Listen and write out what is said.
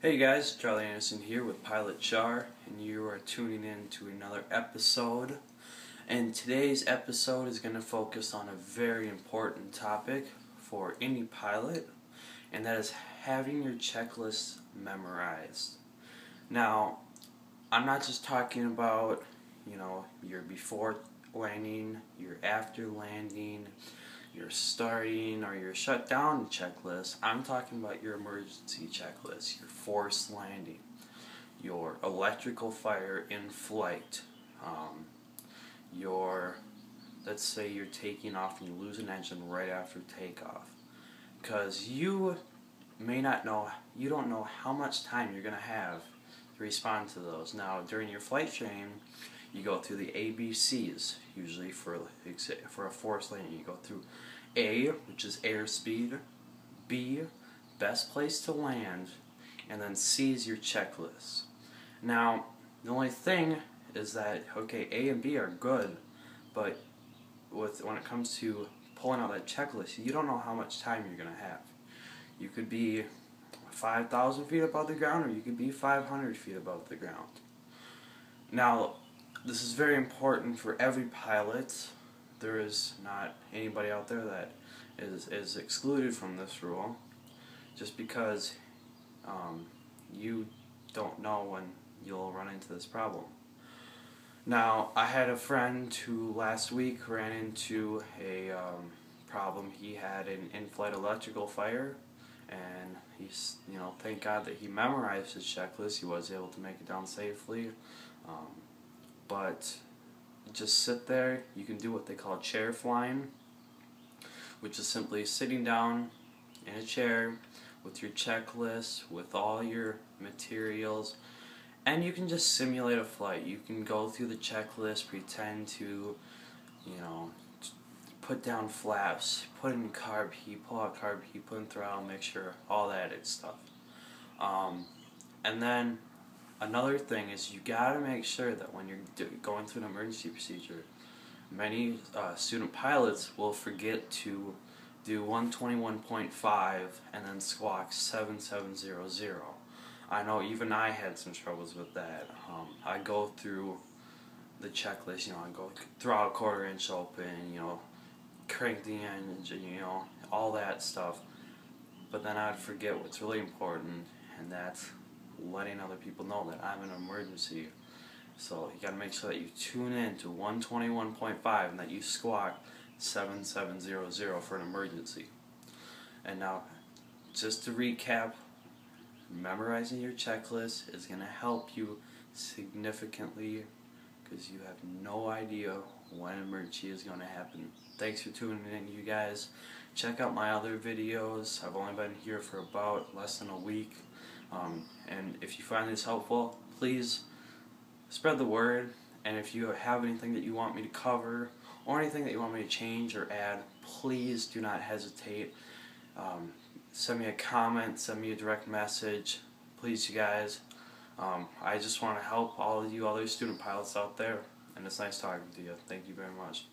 Hey guys, Charlie Anderson here with Pilot Char, and you are tuning in to another episode. And today's episode is going to focus on a very important topic for any pilot, and that is having your checklist memorized. Now, I'm not just talking about, your before landing, your after landing, your starting or your shutdown checklist. I'm talking about your emergency checklist, your forced landing, your electrical fire in flight, your, let's say you're taking off and you lose an engine right after takeoff. Because you don't know how much time you're going to have to respond to those. Now, during your flight training, you go through the ABCs, usually for a forced landing. You go through A, which is airspeed, B, best place to land, and then C is your checklist. Now, the only thing is that, okay, A and B are good, but when it comes to pulling out that checklist, you don't know how much time you're going to have. You could be 5,000 feet above the ground, or you could be 500 feet above the ground. Now, this is very important for every pilot. There is not anybody out there that is excluded from this rule, just because you don't know when you'll run into this problem. Now, I had a friend who last week ran into a problem. He had an in-flight electrical fire, and he's, thank God that he memorized his checklist. He was able to make it down safely. But just sit there. You can do what they call chair flying, which is simply sitting down in a chair with your checklist, with all your materials, and you can just simulate a flight. You can go through the checklist, pretend to, put down flaps, put in carb heat, pull out carb heat, put in throttle, make sure, all that stuff. And then another thing is you gotta make sure that when you're going through an emergency procedure, many student pilots will forget to do 121.5 and then squawk 7700. I know even I had some troubles with that. I go through the checklist, I go throttle quarter inch open, crank the engine, all that stuff. But then I'd forget what's really important, and that's letting other people know that I'm in an emergency. So you gotta make sure that you tune in to 121.5 and that you squawk 7700 for an emergency. And now, just to recap, memorizing your checklist is gonna help you significantly, because you have no idea when an emergency is going to happen. Thanks for tuning in, you guys. Check out my other videos. I've only been here for about less than a week. And if you find this helpful, please spread the word. And if you have anything that you want me to cover, or anything that you want me to change or add, please do not hesitate. Send me a comment, send me a direct message. Please, you guys. I just want to help all of you other student pilots out there, and it's nice talking to you. Thank you very much.